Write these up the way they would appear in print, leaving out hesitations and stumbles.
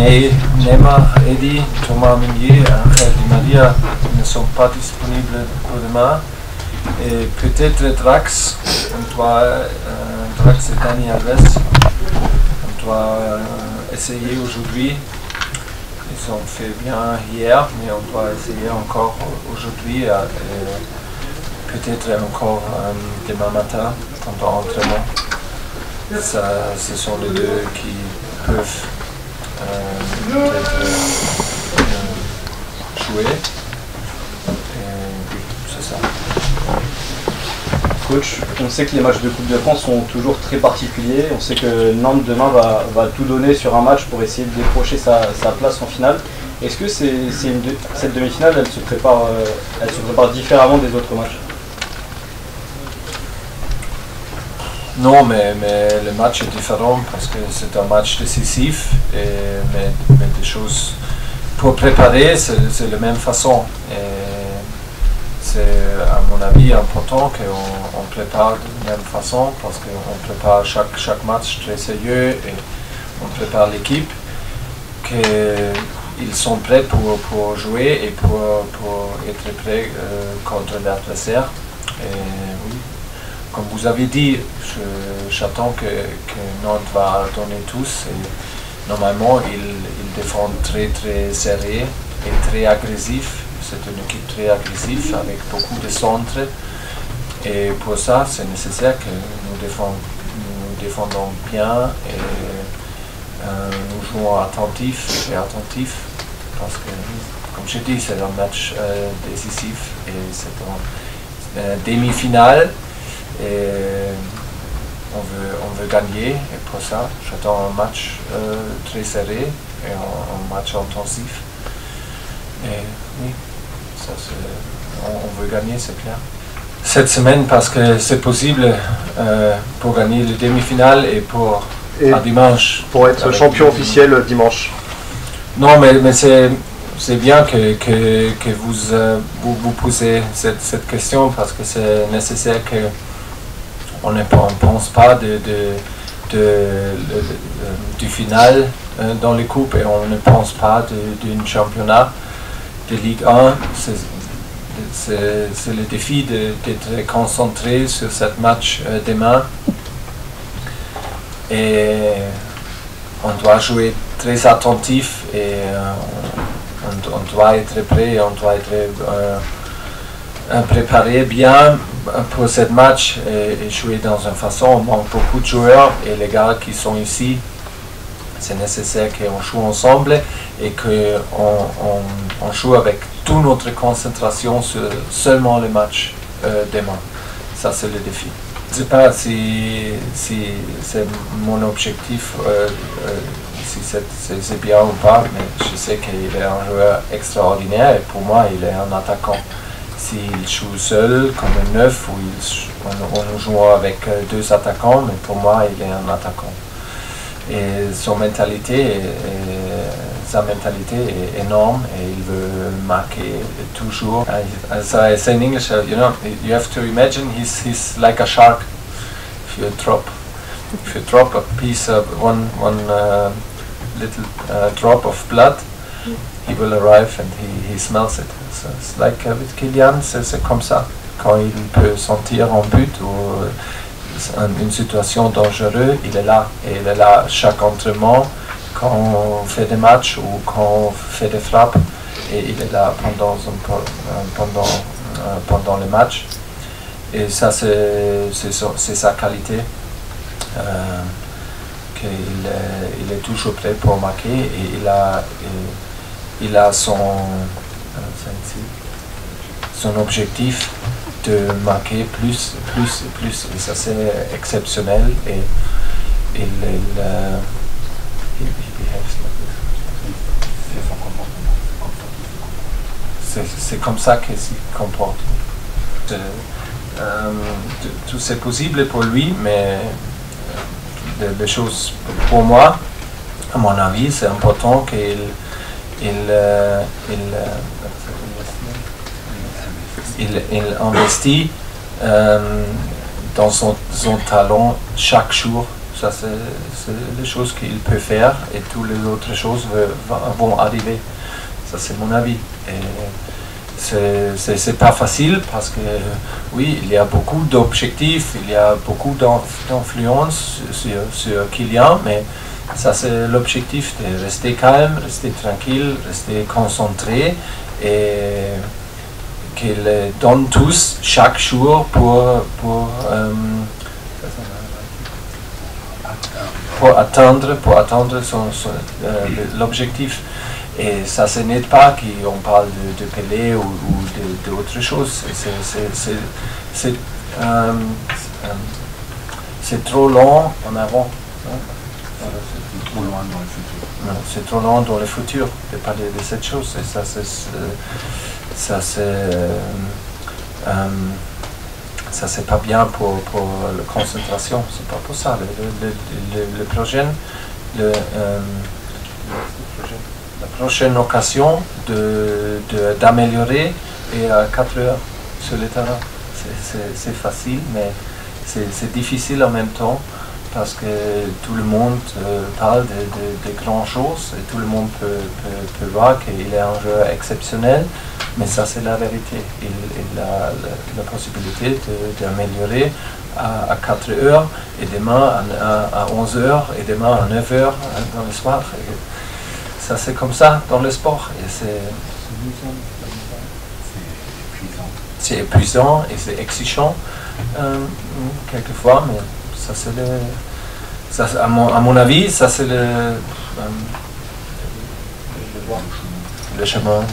Mais Neymar, Eddy, Thomas Meunier, Angel Di Maria ne sont pas disponibles pour demain. Et peut-être Drax, Drax et Dani Alves, on doit essayer aujourd'hui. Ils ont fait bien hier, mais on doit essayer encore aujourd'hui, peut-être encore demain matin pendant l'entraînement. Ce sont les deux qui peuvent jouer. C'est ça. Coach, on sait que les matchs de Coupe de France sont toujours très particuliers. On sait que Nantes demain va tout donner sur un match pour essayer de décrocher sa place en finale. Est-ce que cette demi-finale, elle se prépare différemment des autres matchs? Non, mais le match est différent parce que c'est un match décisif, mais des choses pour préparer, c'est de la même façon. C'est à mon avis important qu'on prépare de la même façon parce qu'on prépare chaque match très sérieux et on prépare l'équipe, qu'ils sont prêts pour jouer et pour être prêts contre l'adversaire. Oui, comme vous avez dit, j'attends que Nantes va donner tous et normalement ils défendent très serré et très agressif. C'est une équipe très agressive avec beaucoup de centres et pour ça c'est nécessaire que nous défendons bien et nous jouons attentifs parce que comme je dis c'est un match décisif et c'est une demi-finale et on veut gagner et pour ça j'attends un match très serré et un match intensif et oui. On veut gagner, c'est clair. Cette semaine, parce que c'est possible pour gagner le demi-finale et à dimanche. Pour être champion officiel dimanche. Non, mais c'est bien que vous posez cette question parce que c'est nécessaire qu'on ne pense pas du final dans les coupes et on ne pense pas d'un championnat. De Ligue 1, c'est le défi d'être concentré sur ce match demain et on doit jouer très attentif et on doit être prêt, on doit être préparé bien pour ce match et jouer dans une façon. On manque beaucoup de joueurs et les gars qui sont ici, c'est nécessaire qu'on joue ensemble et qu'on joue avec toute notre concentration sur seulement le match demain. Ça, c'est le défi. Je ne sais pas si c'est mon objectif, si c'est bien ou pas, mais je sais qu'il est un joueur extraordinaire et pour moi, il est un attaquant. S'il joue seul, comme un neuf, ou on joue avec deux attaquants, mais pour moi, il est un attaquant. Et sa mentalité est énorme et il veut marquer toujours. As I say in English, you have to imagine he's like a shark. If you drop a piece of one little drop of blood, he will arrive and he smells it. So it's like with Kylian, c'est comme ça. Quand il peut sentir un but ou une situation dangereuse, il est là. Et il est là chaque entraînement, quand on fait des matchs ou quand on fait des frappes. Et il est là pendant le match. Et ça, c'est sa qualité. Il est toujours prêt pour marquer et il a son objectif de marquer plus et plus, et ça c'est exceptionnel et il c'est comme ça qu'il se comporte. Tout c'est possible pour lui, mais les choses pour moi, à mon avis, c'est important qu'il investit dans son talent chaque jour ça c'est les choses qu'il peut faire et toutes les autres choses vont arriver. Ça c'est mon avis. C'est pas facile parce que oui, il y a beaucoup d'objectifs, il y a beaucoup d'influence sur Kylian, mais ça c'est l'objectif de rester calme, rester tranquille, rester concentré et qu'ils donnent tous chaque jour pour atteindre l'objectif. Et ça ce n'est pas qu'on parle de Pelé ou d'autre chose. C'est trop long en avant. C'est trop loin dans le futur. C'est trop long dans le futur de parler de cette chose. Et ça c'est pas bien pour la concentration. C'est pas pour ça. Le prochain, la prochaine occasion d'améliorer est à 4 heures sur le terrain. C'est facile, mais c'est difficile en même temps parce que tout le monde parle de grandes choses et tout le monde peut voir qu'il est un joueur exceptionnel, mais ça c'est la vérité. Il a la possibilité d'améliorer à 4 heures et demain à 11 heures et demain à 9 heures dans le soir. Ça c'est comme ça dans le sport et c'est épuisant et c'est exigeant quelquefois, mais ça c'est à mon avis, ça c'est le chemin.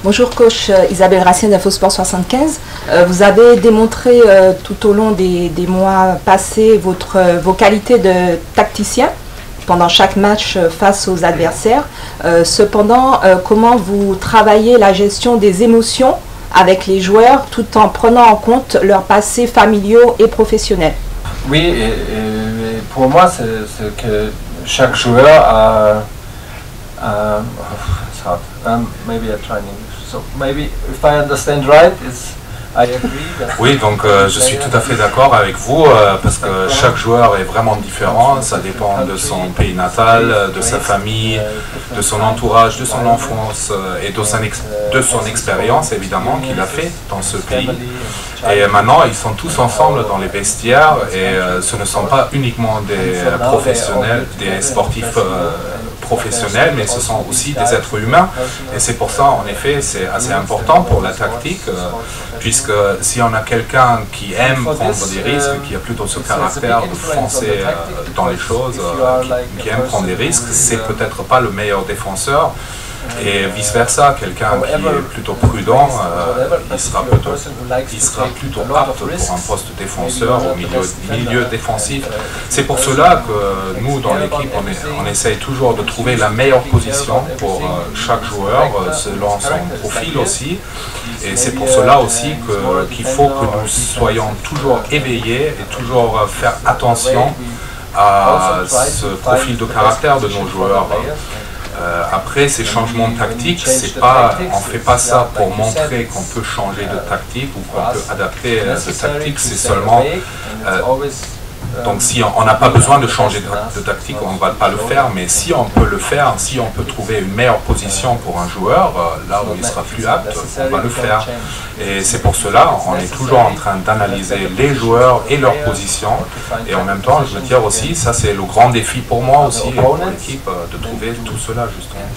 Bonjour coach, Isabelle Racine d'Infosport 75. Vous avez démontré tout au long des mois passés vos qualités de tacticien pendant chaque match face aux adversaires. Cependant, comment vous travaillez la gestion des émotions avec les joueurs tout en prenant en compte leurs passés familiaux et professionnels? Oui, et pour moi, c'est que chaque joueur a maybe I try in English. So maybe if I understand right, I agree. Oui, donc je suis tout à fait d'accord avec vous parce que chaque joueur est vraiment différent. Ça dépend de son pays natal, de sa famille, de son entourage, de son enfance et de son expérience évidemment qu'il a fait dans ce pays. Et maintenant, ils sont tous ensemble dans les vestiaires et ce ne sont pas uniquement des professionnels, des sportifs professionnels, mais ce sont aussi des êtres humains. Et c'est pour ça, en effet, c'est assez important pour la tactique, puisque si on a quelqu'un qui aime prendre des risques, qui a plutôt ce caractère de foncer dans les choses, qui aime prendre des risques, c'est peut-être pas le meilleur défenseur. Et vice-versa, quelqu'un qui est plutôt prudent, il sera plutôt apte pour un poste de défenseur au milieu défensif. C'est pour cela que nous, dans l'équipe, on essaye toujours de trouver la meilleure position pour chaque joueur, selon son profil aussi. Et c'est pour cela aussi qu'il faut que nous soyons toujours éveillés et toujours faire attention à ce profil de caractère de nos joueurs. Après ces changements tactiques, on ne fait pas ça pour montrer qu'on peut changer de tactique ou qu'on peut adapter de tactique, c'est seulement... donc si on n'a pas besoin de changer de tactique, on ne va pas le faire, mais si on peut le faire, si on peut trouver une meilleure position pour un joueur, là où il sera plus apte, on va le faire. Et c'est pour cela, on est toujours en train d'analyser les joueurs et leur position. Et en même temps, je veux dire aussi, ça c'est le grand défi pour moi aussi, et pour l'équipe, de trouver tout cela justement.